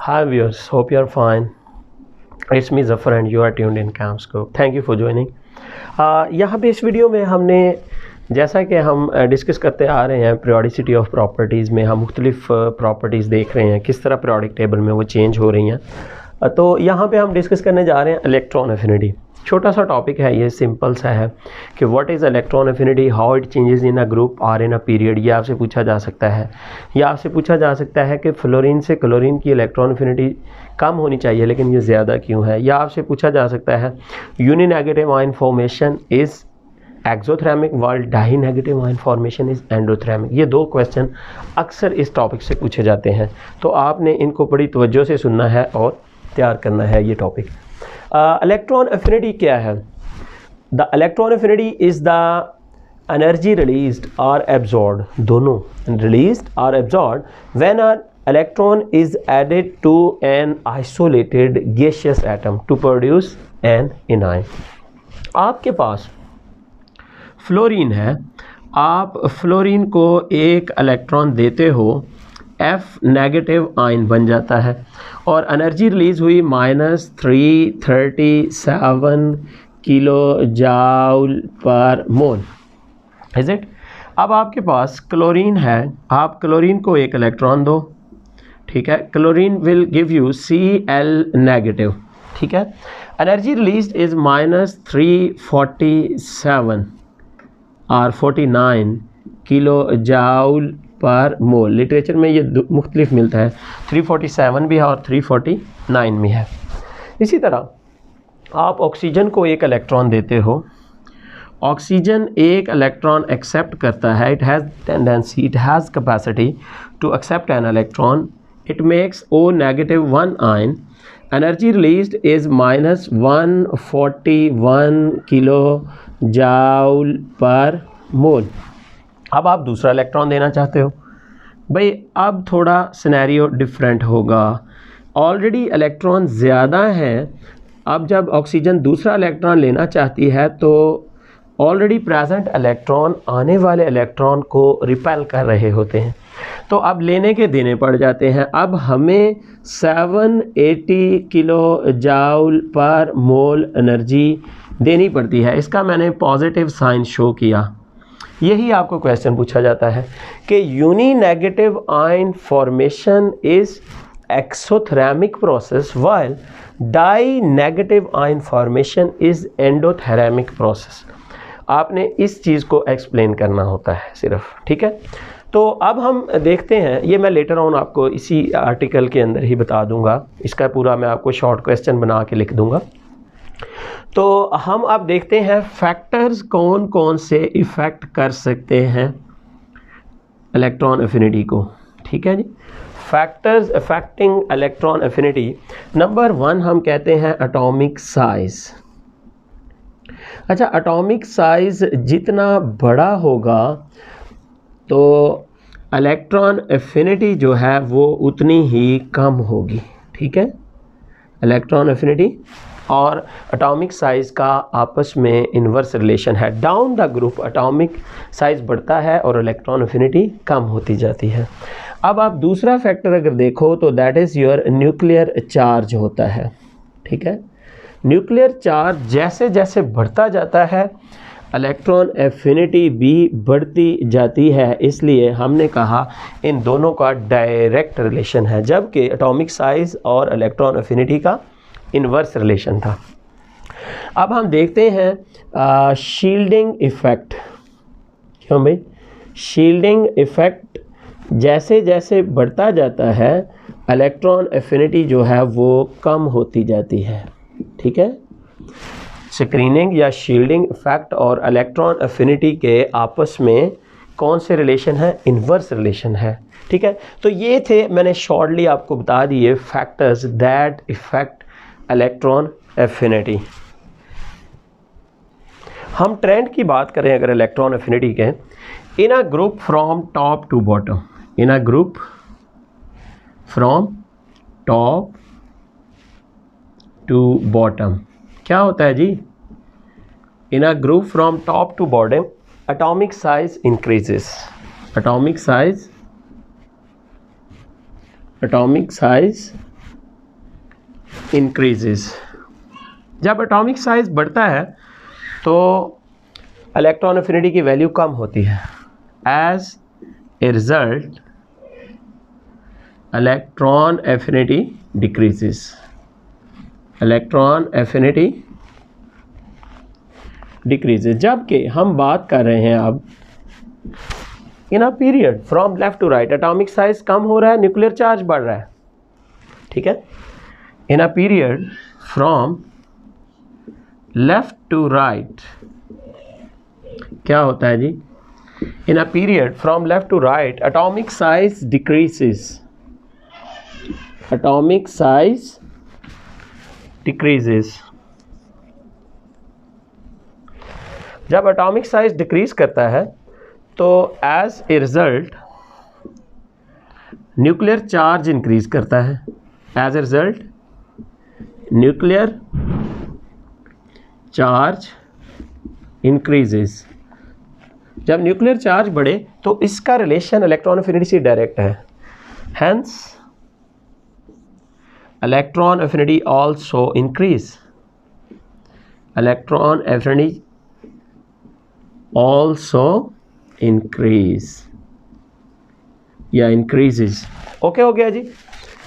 Hi viewers, hope you are fine. It's me Zafar and you are tuned in CAMScope. Thank you for joining. यहाँ पे इस video में हमने जैसा कि हम डिस्कस करते आ रहे हैं पीरियोडिसिटी ऑफ प्रॉपर्टीज़ में हम मुख्तलिफ प्रॉपर्टीज़ देख रहे हैं किस तरह पीरियोडिक टेबल में वो चेंज हो रही हैं। तो यहाँ पे हम डिस्कस करने जा रहे हैं इलेक्ट्रॉन एफिनिटी। छोटा सा टॉपिक है ये, सिंपल सा है कि what is electron affinity, how it changes in a group और इन अ पीरियड। ये आपसे पूछा जा सकता है। या आपसे पूछा जा सकता है कि फ्लोरीन से क्लोरीन की इलेक्ट्रॉन एफिनिटी कम होनी चाहिए लेकिन ये ज़्यादा क्यों है। या आपसे पूछा जा सकता है uni negative ion formation is exothermic while di negative ion formation is endothermic. ये दो क्वेश्चन अक्सर इस टॉपिक से पूछे जाते हैं, तो आपने इनको बड़ी तवज्जो से सुनना है और तैयार करना है ये टॉपिक। इलेक्ट्रॉन एफिनिटी क्या है? The electron affinity is the energy released और एब्जॉर्ब, दोनों रिलीज्ड और absorb when a electron is added to an isolated gaseous atom to produce an anion। आपके पास फ्लोरीन है, आप फ्लोरीन को एक इलेक्ट्रॉन देते हो, F नेगेटिव आयन बन जाता है और एनर्जी रिलीज़ हुई -337 kilo joule per mole, is it. अब आपके पास क्लोरीन है, आप क्लोरीन को एक इलेक्ट्रॉन दो, ठीक है। Chlorine will give you Cl negative, ठीक है। एनर्जी रिलीज्ड इज -347 और 49 किलो जूल पर मोल। लिटरेचर में ये मुख्तलिफ मिलता है, 347 भी है और 349 भी है। इसी तरह आप ऑक्सीजन को एक इलेक्ट्रॉन देते हो, ऑक्सीजन एक इलेक्ट्रॉन एक्सेप्ट करता है, it has tendency, it has capacity to accept an electron, it makes O negative 1 ion, energy released is -141 kilo joule per mole. अब आप दूसरा इलेक्ट्रॉन देना चाहते हो, भाई अब थोड़ा सिनेरियो डिफरेंट होगा। ऑलरेडी इलेक्ट्रॉन ज़्यादा है, अब जब ऑक्सीजन दूसरा इलेक्ट्रॉन लेना चाहती है तो ऑलरेडी प्रेजेंट इलेक्ट्रॉन आने वाले इलेक्ट्रॉन को रिपेल कर रहे होते हैं, तो अब लेने के देने पड़ जाते हैं। अब हमें 780 किलो जूल पर मोल एनर्जी देनी पड़ती है। इसका मैंने पॉजिटिव साइन शो किया। यही आपको क्वेश्चन पूछा जाता है कि uni negative ion formation is exothermic process while di negative ion formation is endothermic process. आपने इस चीज़ को एक्सप्लेन करना होता है सिर्फ, ठीक है। तो अब हम देखते हैं, ये मैं लेटर ऑन आपको इसी आर्टिकल के अंदर ही बता दूंगा, इसका पूरा मैं आपको शॉर्ट क्वेश्चन बना के लिख दूंगा। तो हम अब देखते हैं फैक्टर्स कौन कौन से इफ़ेक्ट कर सकते हैं इलेक्ट्रॉन एफिनिटी को, ठीक है जी। Factors affecting electron affinity, number 1 हम कहते हैं एटॉमिक साइज़। अच्छा, एटॉमिक साइज़ जितना बड़ा होगा तो इलेक्ट्रॉन एफिनिटी जो है वो उतनी ही कम होगी, ठीक है। इलेक्ट्रॉन एफिनिटी और एटॉमिक साइज़ का आपस में इन्वर्स रिलेशन है। Down the group atomic size बढ़ता है और इलेक्ट्रॉन एफिनिटी कम होती जाती है। अब आप दूसरा फैक्टर अगर देखो तो that is your nuclear charge होता है, ठीक है। न्यूक्लियर चार्ज जैसे जैसे बढ़ता जाता है इलेक्ट्रॉन एफिनिटी भी बढ़ती जाती है, इसलिए हमने कहा इन दोनों का डायरेक्ट रिलेशन है, जबकि एटॉमिक साइज़ और इलेक्ट्रॉन एफिनिटी का इन्वर्स रिलेशन था। अब हम देखते हैं शील्डिंग इफ़ेक्ट। क्यों भाई? शील्डिंग इफ़ेक्ट जैसे जैसे बढ़ता जाता है इलेक्ट्रॉन एफिनिटी जो है वो कम होती जाती है, ठीक है। स्क्रीनिंग या शील्डिंग इफेक्ट और इलेक्ट्रॉन एफिनिटी के आपस में कौन से रिलेशन है? इन्वर्स रिलेशन है, ठीक है। तो ये थे, मैंने शॉर्टली आपको बता दिए factors that effect electron affinity. हम ट्रेंड की बात करें अगर इलेक्ट्रॉन एफिनिटी के, in a group from top to bottom, in a group from top to bottom क्या होता है जी? In a group from top to bottom atomic size increases, atomic size increases. जब एटॉमिक साइज बढ़ता है तो इलेक्ट्रॉन एफिनिटी की वैल्यू कम होती है। As a result electron affinity decreases. Electron affinity decreases. जबकि हम बात कर रहे हैं अब in a period from left to right, atomic size कम हो रहा है, न्यूक्लियर चार्ज बढ़ रहा है, ठीक है। In a period from left to right क्या होता है जी? In a period from left to right atomic size decreases. Atomic size decreases. जब एटॉमिक साइज डिक्रीज करता है तो as a result nuclear charge increase करता है। As a result nuclear charge increases. जब न्यूक्लियर चार्ज बढ़े तो इसका रिलेशन इलेक्ट्रॉन एफिनिटी से डायरेक्ट है। Hence electron affinity also increase. Electron affinity also increase या इंक्रीजेस। ओके हो गया जी।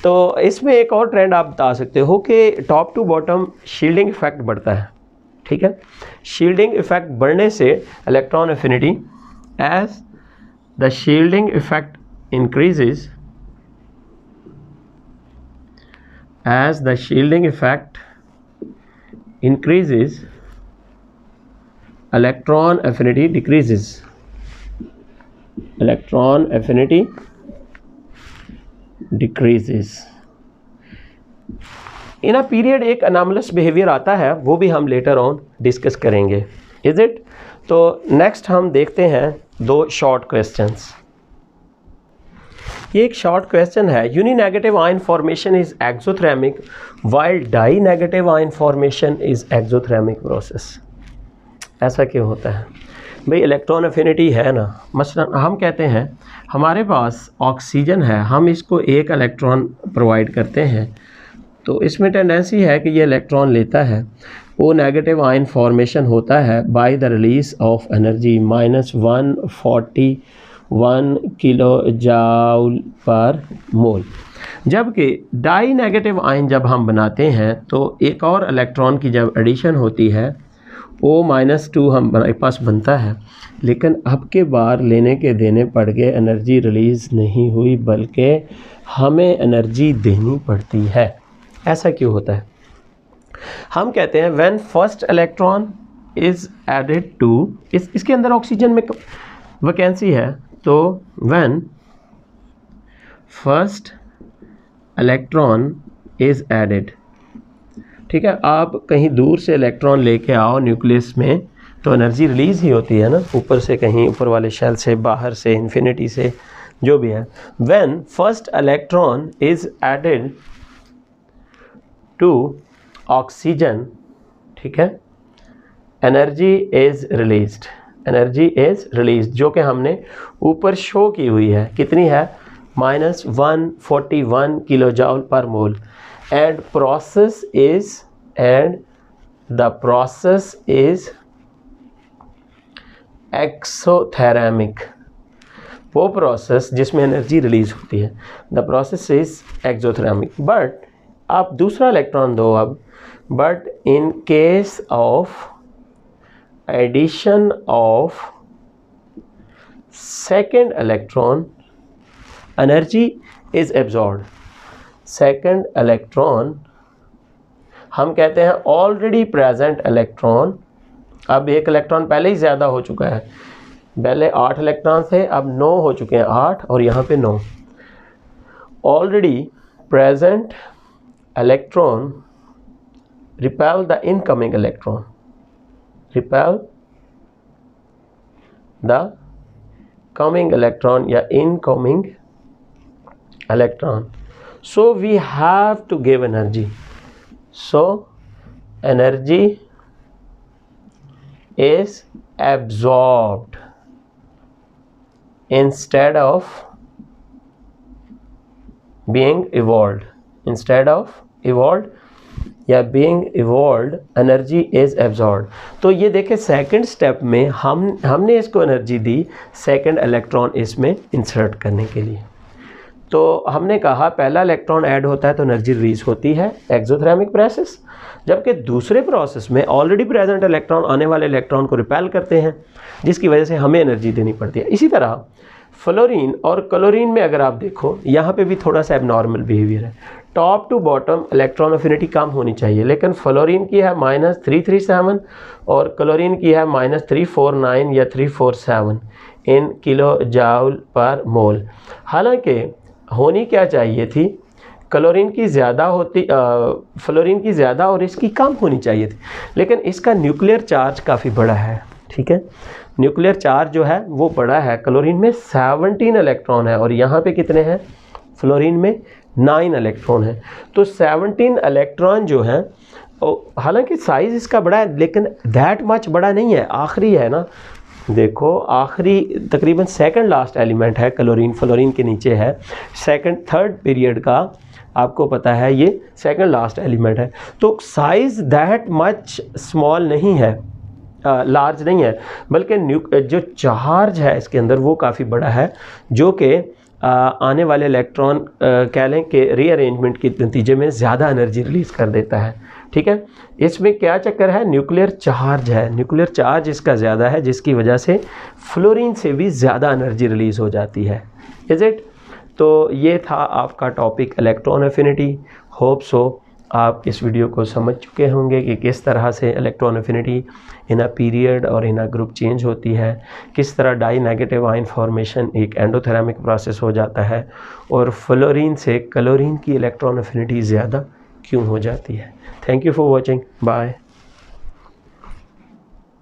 तो इसमें एक और ट्रेंड आप बता सकते हो कि top to bottom shielding effect बढ़ता है, ठीक है। शील्डिंग इफेक्ट बढ़ने से electron affinity, as the shielding effect increases, as the shielding effect increases electron affinity decreases. Electron affinity decreases. In a period एक अनॉमलस बिहेवियर आता है, वो भी हम लेटर ऑन डिस्कस करेंगे। Is it? तो नेक्स्ट हम देखते हैं दो शॉर्ट क्वेश्चंस। ये एक शॉर्ट क्वेश्चन है। Uni negative ion formation is exothermic while di negative ion formation is exothermic process. ऐसा क्यों होता है भाई? इलेक्ट्रॉन एफिनिटी है ना, मसलन हम कहते हैं हमारे पास ऑक्सीजन है, हम इसको एक इलेक्ट्रॉन प्रोवाइड करते हैं, तो इसमें टेंडेंसी है कि ये इलेक्ट्रॉन लेता है, वो नेगेटिव आयन फॉर्मेशन होता है by the release of energy -141 kilo joule per mole. जबकि डाई नेगेटिव आयन जब हम बनाते हैं तो एक और इलेक्ट्रॉन की जब एडिशन होती है वो -2 हमारे पास बनता है, लेकिन अब के बार लेने के देने पड़ गए, एनर्जी रिलीज़ नहीं हुई बल्कि हमें एनर्जी देनी पड़ती है। ऐसा क्यों होता है? हम कहते हैं when first electron is added to, इसके अंदर ऑक्सीजन में वैकेंसी है, तो when first electron is added, ठीक है। आप कहीं दूर से इलेक्ट्रॉन लेके आओ न्यूक्लियस में तो एनर्जी रिलीज़ ही होती है ना, ऊपर से, कहीं ऊपर वाले शेल से, बाहर से, इन्फिनिटी से, जो भी है। When first electron is added to oxygen, ठीक है, energy is released. Energy is released जो कि हमने ऊपर शो की हुई है, कितनी है? -141 kilo joule per mole. And the process is exothermic। वो प्रोसेस जिसमें एनर्जी रिलीज होती है, the process is exothermic. But आप दूसरा इलेक्ट्रॉन दो अब, but in case of addition of second electron energy is absorbed. Second electron, हम कहते हैं ऑलरेडी प्रेजेंट इलेक्ट्रॉन, अब एक इलेक्ट्रॉन पहले ही ज़्यादा हो चुका है, पहले 8 इलेक्ट्रॉन थे, अब 9 हो चुके हैं, 8 और यहाँ पे 9। Already present electron repel the incoming electron, repel the coming electron या incoming electron. So we have to give energy. So energy is absorbed instead of being evolved. Instead of evolved, या being evolved energy is absorbed. तो ये देखें second step में हमने इसको energy the second electron इसमें insert करने के लिए। तो हमने कहा पहला इलेक्ट्रॉन ऐड होता है तो एनर्जी रिलीज होती है एक्सोथर्मिक प्रोसेस, जबकि दूसरे प्रोसेस में ऑलरेडी प्रेजेंट इलेक्ट्रॉन आने वाले इलेक्ट्रॉन को रिपेल करते हैं, जिसकी वजह से हमें एनर्जी देनी पड़ती है। इसी तरह फ्लोरीन और क्लोरीन में अगर आप देखो, यहाँ पे भी थोड़ा सा एबनॉर्मल बिहेवियर है। Top to bottom electron affinity कम होनी चाहिए, लेकिन फ्लोरीन की है -337 और क्लोरीन की है -349 या 347 इन किलो जाउल पर मोल। हालांकि होनी क्या चाहिए थी, क्लोरीन की ज़्यादा होती, फ्लोरीन की ज़्यादा और इसकी कम होनी चाहिए थी, लेकिन इसका न्यूक्लियर चार्ज काफ़ी बड़ा है। ठीक है, न्यूक्लियर चार्ज जो है वो बड़ा है। क्लोरीन में 17 इलेक्ट्रॉन है और यहाँ पे कितने हैं, फ्लोरीन में 9 इलेक्ट्रॉन है। तो 17 इलेक्ट्रॉन जो हैं, हालांकि साइज़ इसका बड़ा है लेकिन दैट मच बड़ा नहीं है। आखिरी है ना, देखो आखिरी तकरीबन सेकंड लास्ट एलिमेंट है क्लोरीन, फ्लोरीन के नीचे है। सेकंड थर्ड पीरियड का आपको पता है ये सेकंड लास्ट एलिमेंट है। तो साइज़ दैट मच स्मॉल नहीं है, लार्ज नहीं है, बल्कि जो चार्ज है इसके अंदर वो काफ़ी बड़ा है, जो कि आने वाले इलेक्ट्रॉन कह लें कि रीअरेंजमेंट के नतीजे में ज़्यादा एनर्जी रिलीज़ कर देता है। ठीक है, इसमें क्या चक्कर है, न्यूक्लियर चार्ज है, न्यूक्लियर चार्ज इसका ज़्यादा है, जिसकी वजह से फ्लोरीन से भी ज़्यादा एनर्जी रिलीज़ हो जाती है। Is it? तो ये था आपका topic electron affinity. Hope so आप इस वीडियो को समझ चुके होंगे कि किस तरह से electron affinity in a period और इन अ ग्रुप चेंज होती है, किस तरह डाई नेगेटिव आयन फॉर्मेशन एक एंडोथर्मिक प्रोसेस हो जाता है, और फ्लोरीन से क्लोरीन की इलेक्ट्रॉन एफिनिटी ज़्यादा क्यों हो जाती है। Thank you for watching, bye.